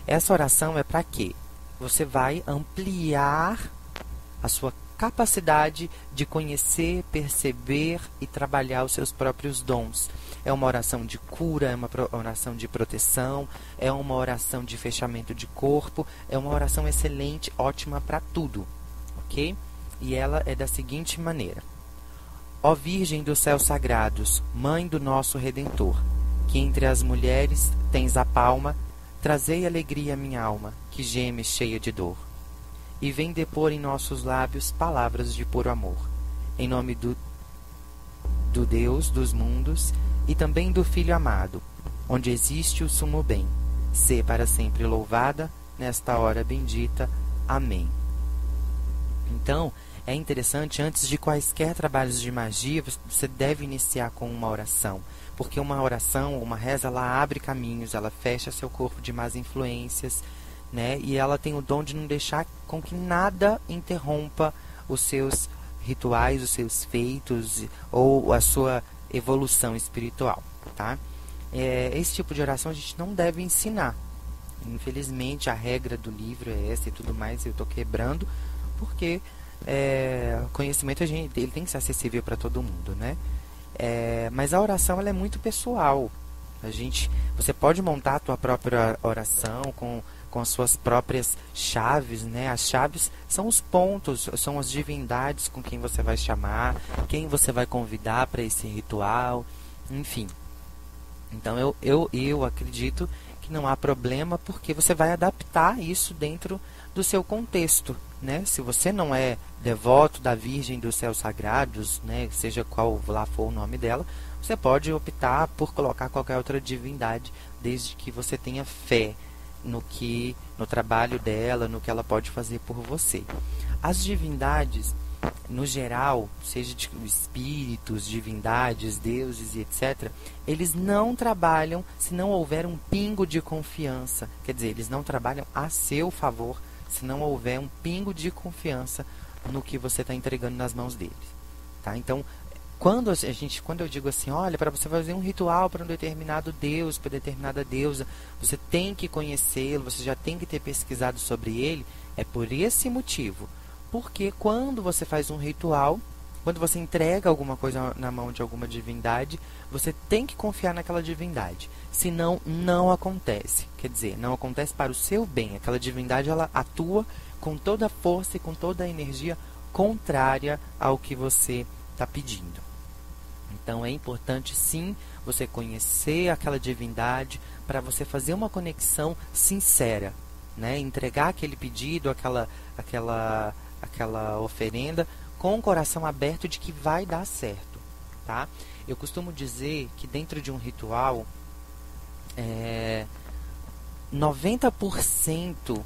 Speaker 4: Essa oração é para quê? Você vai ampliar a sua capacidade de conhecer, perceber e trabalhar os seus próprios dons. É uma oração de cura, é uma oração de proteção, é uma oração de fechamento de corpo, é uma oração excelente, ótima para tudo, ok? E ela é da seguinte maneira: ó Virgem dos céus sagrados, Mãe do nosso Redentor, que entre as mulheres tens a palma, trazei alegria à minha alma, que geme cheia de dor. E vem depor em nossos lábios palavras de puro amor, em nome do Deus dos mundos e também do Filho amado, onde existe o sumo bem. Sê para sempre louvada, nesta hora bendita. Amém. Então, é interessante, antes de quaisquer trabalhos de magia, você deve iniciar com uma oração. Porque uma oração, uma reza, ela abre caminhos, ela fecha seu corpo de más influências, né? E ela tem o dom de não deixar com que nada interrompa os seus rituais, os seus feitos ou a sua evolução espiritual, tá? Esse tipo de oração a gente não deve ensinar. Infelizmente, a regra do livro é essa e tudo mais, eu estou quebrando, porque o conhecimento ele tem que ser acessível para todo mundo, né? Mas a oração ela é muito pessoal. Você pode montar a tua própria oração com as suas próprias chaves, né? As chaves são os pontos, são as divindades com quem você vai chamar, quem você vai convidar para esse ritual, enfim. Então eu acredito que não há problema, porque você vai adaptar isso dentro do seu contexto, né? Se você não é devoto da Virgem dos Céus Sagrados, né, seja qual lá for o nome dela, você pode optar por colocar qualquer outra divindade, desde que você tenha fé no trabalho dela, no que ela pode fazer por você. As divindades, no geral, seja de espíritos, divindades, deuses e etc., eles não trabalham se não houver um pingo de confiança. Quer dizer, eles não trabalham a seu favor se não houver um pingo de confiança no que você está entregando nas mãos deles. Tá? Então, quando eu digo assim, olha, para você fazer um ritual para um determinado deus, para determinada deusa, você tem que conhecê-lo, você já tem que ter pesquisado sobre ele, é por esse motivo. Porque quando você faz um ritual, quando você entrega alguma coisa na mão de alguma divindade, você tem que confiar naquela divindade. Senão, não acontece. Quer dizer, não acontece para o seu bem. Aquela divindade, ela atua com toda a força e com toda a energia contrária ao que você está pedindo. Então, é importante, sim, você conhecer aquela divindade para você fazer uma conexão sincera, né? Entregar aquele pedido, aquela oferenda com o coração aberto de que vai dar certo, tá? Eu costumo dizer que dentro de um ritual, 90%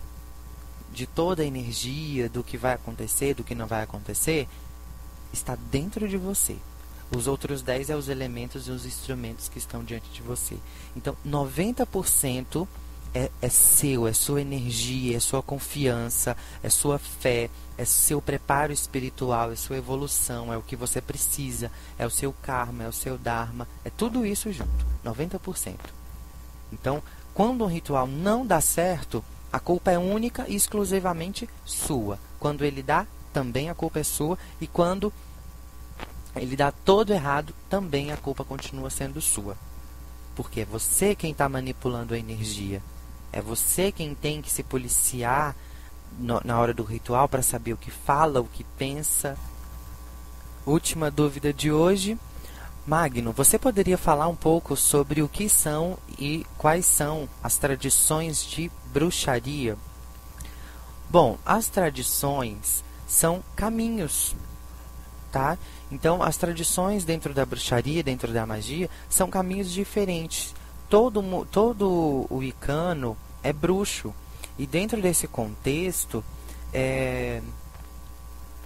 Speaker 4: de toda a energia do que vai acontecer, do que não vai acontecer, está dentro de você. Os outros 10 os elementos e os instrumentos que estão diante de você. Então, 90% é seu, é sua energia, é sua confiança, é sua fé, é seu preparo espiritual, é sua evolução, é o que você precisa, é o seu karma, é o seu dharma, é tudo isso junto, 90%. Então, quando um ritual não dá certo, a culpa é única e exclusivamente sua. Quando ele dá, também a culpa é sua, e quando ele dá todo errado, também a culpa continua sendo sua. Porque é você quem está manipulando a energia. É você quem tem que se policiar na hora do ritual para saber o que fala, o que pensa. Última dúvida de hoje. Magno, você poderia falar um pouco sobre o que são e quais são as tradições de bruxaria? Bom, as tradições são caminhos, tá? Então, as tradições dentro da bruxaria, dentro da magia, são caminhos diferentes. Todo o wicano é bruxo. E dentro desse contexto,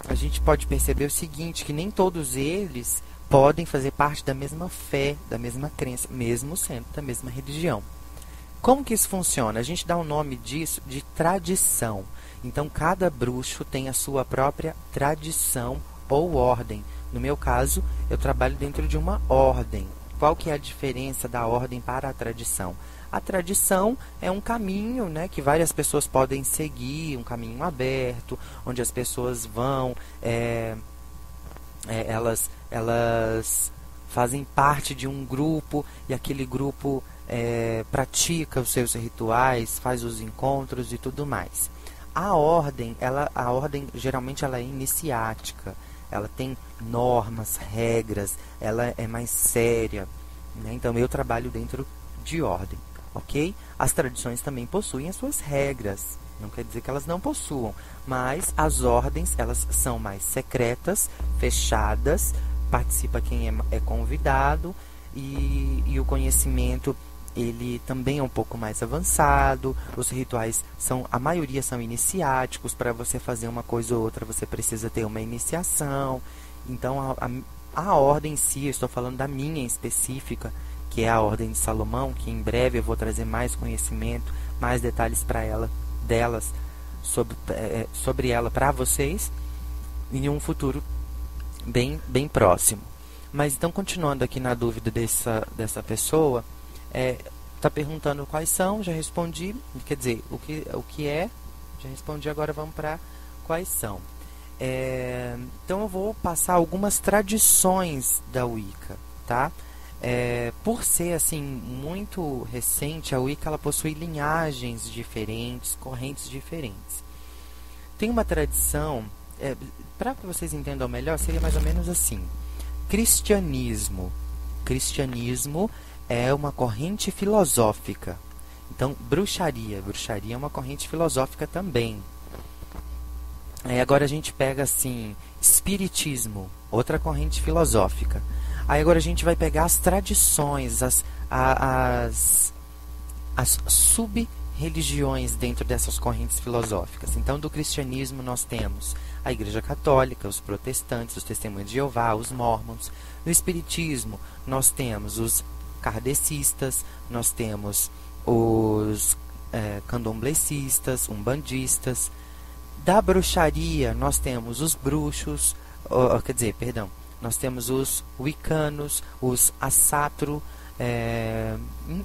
Speaker 4: a gente pode perceber o seguinte, que nem todos eles podem fazer parte da mesma fé, da mesma crença, mesmo sendo da mesma religião. Como que isso funciona? A gente dá o nome disso de tradição. Então, cada bruxo tem a sua própria tradição ou ordem. No meu caso, eu trabalho dentro de uma ordem. Qual que é a diferença da ordem para a tradição? A tradição é um caminho, né, que várias pessoas podem seguir, um caminho aberto, onde as pessoas vão, elas fazem parte de um grupo e aquele grupo pratica os seus rituais, faz os encontros e tudo mais. A ordem geralmente ela é iniciática. Ela tem normas, regras, ela é mais séria, né? Então eu trabalho dentro de ordem, ok? As tradições também possuem as suas regras, não quer dizer que elas não possuam, mas as ordens, elas são mais secretas, fechadas, participa quem é convidado e o conhecimento ele também é um pouco mais avançado. Os rituais a maioria são iniciáticos. Para você fazer uma coisa ou outra você precisa ter uma iniciação. Então a ordem em si, eu estou falando da minha em específica, que é a Ordem de Salomão, que em breve eu vou trazer mais conhecimento, mais detalhes sobre ela para vocês em um futuro bem próximo. Mas então, continuando aqui na dúvida dessa pessoa, está perguntando quais são, já respondi, quer dizer, o que é, já respondi, agora vamos para quais são. Então eu vou passar algumas tradições da Wicca, tá? Por ser assim muito recente, a Wicca ela possui linhagens diferentes, correntes diferentes. Tem uma tradição, para que vocês entendam melhor, seria mais ou menos assim: cristianismo é uma corrente filosófica. Então, bruxaria é uma corrente filosófica também. Agora a gente pega assim, espiritismo, outra corrente filosófica. Aí agora a gente vai pegar as tradições, as sub-religiões dentro dessas correntes filosóficas. Então, do cristianismo nós temos a Igreja Católica, os protestantes, os Testemunhos de Jeová, os mórmons. No espiritismo nós temos os kardecistas, nós temos os candomblecistas, umbandistas. Da bruxaria nós temos os bruxos, nós temos os wiccanos, os assatro,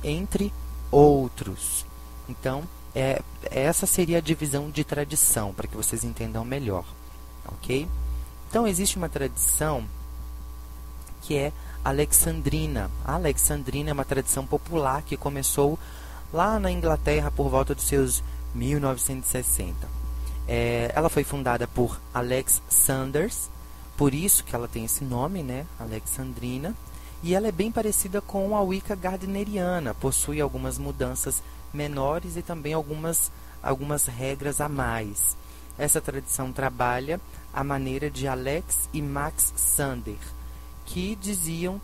Speaker 4: entre outros. Então, essa seria a divisão de tradição, para que vocês entendam melhor, ok? Então, existe uma tradição que é alexandrina. A alexandrina é uma tradição popular que começou lá na Inglaterra por volta dos seus 1960. Ela foi fundada por Alex Sanders, por isso que ela tem esse nome, né, alexandrina, e ela é bem parecida com a Wicca gardneriana, possui algumas mudanças menores e também algumas regras a mais. Essa tradição trabalha a maneira de Alex e Max Sander, que diziam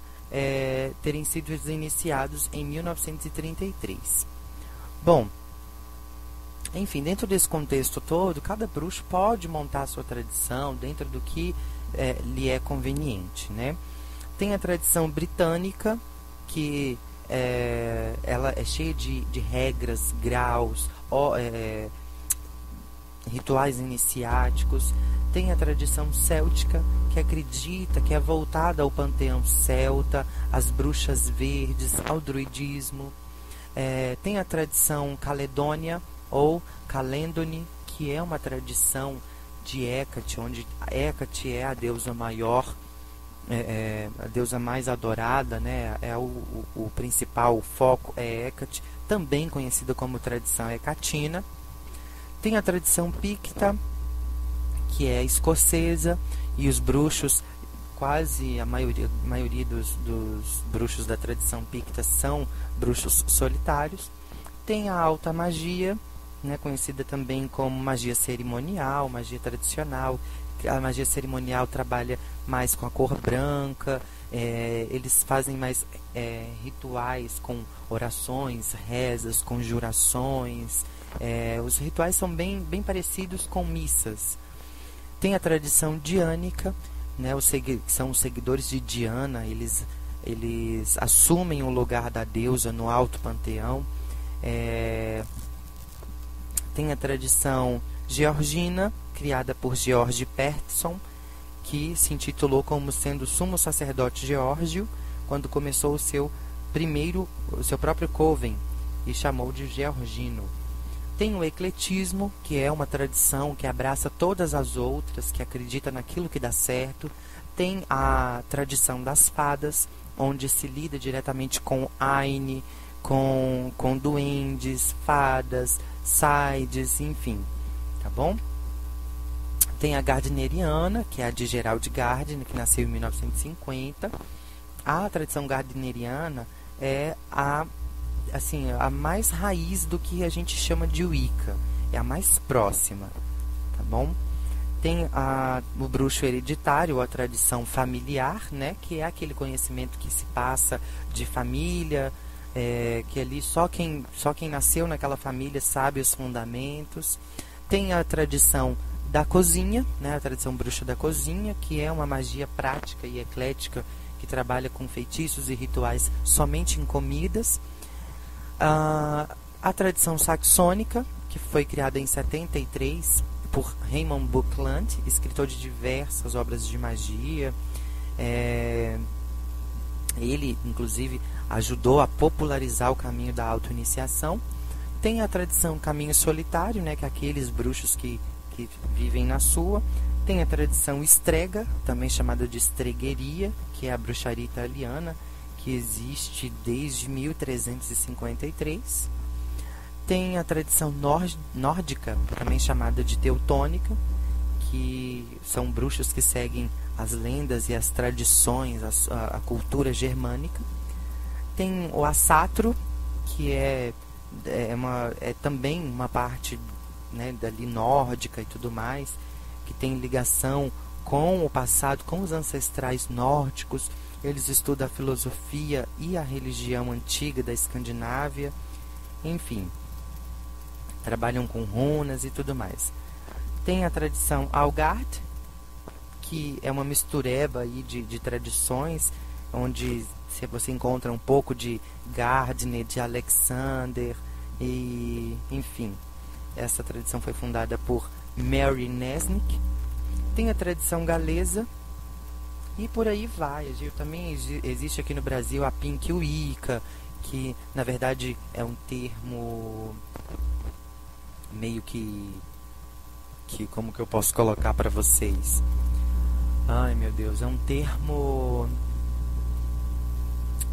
Speaker 4: terem sido iniciados em 1933. Bom, enfim, dentro desse contexto todo, cada bruxo pode montar a sua tradição dentro do que lhe é conveniente, né? Tem a tradição britânica, que ela é cheia de regras, graus, rituais iniciáticos. Tem a tradição céltica, que acredita, que é voltada ao panteão celta, às bruxas verdes, ao druidismo. Tem a tradição caledônia, ou Calendone, que é uma tradição de Hecate, onde Hecate é a deusa maior, a deusa mais adorada, né? O principal foco é Hecate, também conhecida como tradição hecatina. Tem a tradição picta, que é escocesa, e os bruxos, quase a maioria dos bruxos da tradição picta são bruxos solitários. Tem a alta magia, né, conhecida também como magia cerimonial, magia tradicional. A magia cerimonial trabalha mais com a cor branca, eles fazem mais rituais com orações, rezas, conjurações. Os rituais são bem parecidos com missas. Tem a tradição diânica, né, são os seguidores de Diana, eles assumem o lugar da deusa no alto panteão. Tem a tradição georgina, criada por George Peterson, que se intitulou como sendo sumo sacerdote Geórgio, quando começou o seu próprio coven, e chamou de georgino. Tem o ecletismo, que é uma tradição que abraça todas as outras, que acredita naquilo que dá certo. Tem a tradição das fadas, onde se lida diretamente com Aine, com duendes, fadas, saides, enfim, tá bom? Tem a gardneriana, que é a de Gerald Gardner, que nasceu em 1950. A tradição gardneriana é a mais raiz do que a gente chama de Wicca, é a mais próxima, tá bom? Tem o bruxo hereditário, a tradição familiar, né, que é aquele conhecimento que se passa de família, que ali só quem nasceu naquela família sabe os fundamentos. Tem a tradição da cozinha, né, a tradição bruxa da cozinha, que é uma magia prática e eclética que trabalha com feitiços e rituais somente em comidas. A tradição saxônica, que foi criada em 73 por Raymond Buckland, escritor de diversas obras de magia. Ele, inclusive, ajudou a popularizar o caminho da autoiniciação. Tem a tradição caminho solitário, né, que é aqueles bruxos que vivem na sua. Tem a tradição estrega, também chamada de estregueria, que é a bruxaria italiana, que existe desde 1353. Tem a tradição nórdica, também chamada de teutônica, que são bruxos que seguem as lendas e as tradições, a cultura germânica. Tem o assatro, que é também uma parte, né, dali nórdica e tudo mais. que tem ligação com o passado, com os ancestrais nórdicos. Eles estudam a filosofia e a religião antiga da Escandinávia. Enfim, trabalham com runas e tudo mais. Tem a tradição Algard, que é uma mistureba aí de tradições, onde você encontra um pouco de Gardner, de Alexander, e enfim, essa tradição foi fundada por Mary Nesnick. Tem a tradição galesa, e por aí vai. Também existe aqui no Brasil a Pink Wicca, que na verdade é um termo meio que como que eu posso colocar para vocês? Ai meu Deus, é um termo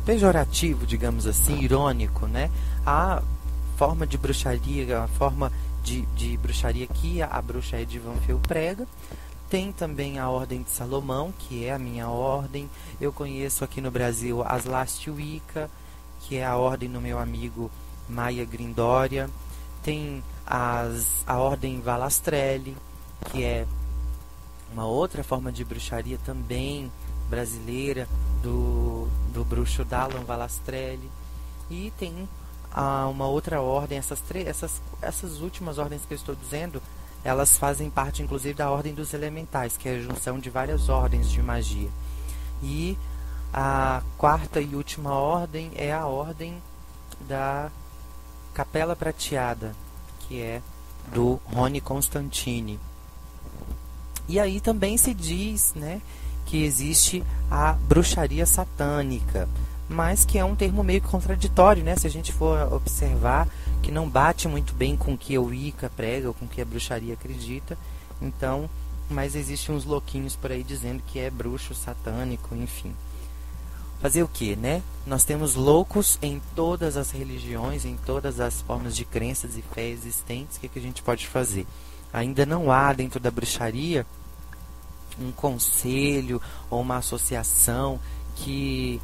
Speaker 4: pejorativo, digamos assim, irônico, né? A forma de bruxaria, a forma de bruxaria que a bruxa Ed Van Fel prega. Tem também a Ordem de Salomão, que é a minha ordem. Eu conheço aqui no Brasil as Last Wicca, que é a ordem do meu amigo Maia Grindoria. Tem a Ordem Valastrelli, que é uma outra forma de bruxaria também brasileira, do bruxo Dallan Valastrelli. E tem uma outra ordem, essas últimas ordens que eu estou dizendo, elas fazem parte inclusive da Ordem dos Elementais, que é a junção de várias ordens de magia. E a quarta e última ordem é a Ordem da Capela Prateada, que é do Rony Constantini. E aí também se diz, né, que existe a bruxaria satânica, mas que é um termo meio contraditório, né? Se a gente for observar, que não bate muito bem com o que o Wicca prega, ou com o que a bruxaria acredita. Então, mas existem uns louquinhos por aí dizendo que é bruxo satânico, enfim. Fazer o que, né? Nós temos loucos em todas as religiões, em todas as formas de crenças e fé existentes. O que a gente pode fazer? Ainda não há dentro da bruxaria um conselho ou uma associação que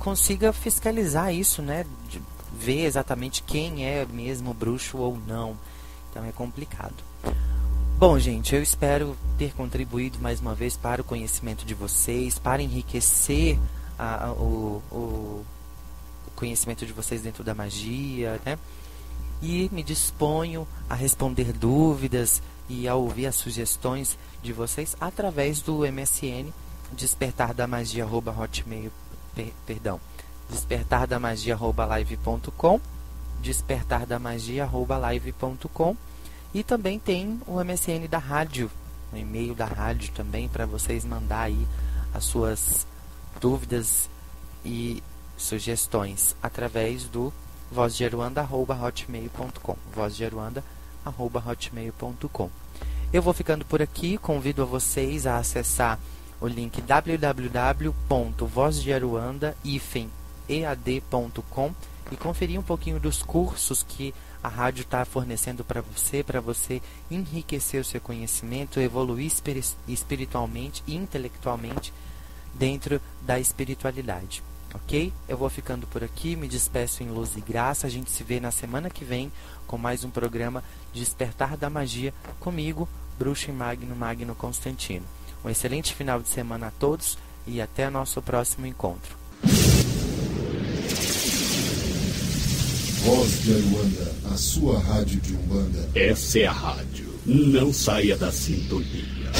Speaker 4: consiga fiscalizar isso, né? De ver exatamente quem é mesmo bruxo ou não. Então é complicado. Bom, gente, eu espero ter contribuído mais uma vez para o conhecimento de vocês, para enriquecer o conhecimento de vocês dentro da magia, né? E me disponho a responder dúvidas e a ouvir as sugestões de vocês através do MSN despertardamagia@live.com, despertardamagia@live.com, e também tem o MSN da rádio, o e-mail da rádio também, para vocês mandar aí as suas dúvidas e sugestões através do vozdearuanda@hotmail.com, vozdearuanda@hotmail.com. Eu vou ficando por aqui, convido a vocês a acessar o link www.vozdearuanda-ead.com e conferir um pouquinho dos cursos que a rádio está fornecendo para você enriquecer o seu conhecimento, evoluir espiritualmente e intelectualmente dentro da espiritualidade. Ok? Eu vou ficando por aqui, me despeço em luz e graça. A gente se vê na semana que vem com mais um programa Despertar da Magia comigo, Bruxo e Magno Constantino. Um excelente final de semana a todos e até nosso próximo encontro.
Speaker 1: Voz de Aruanda, a sua rádio de Umbanda.
Speaker 2: Essa é a rádio. Não saia da sintonia.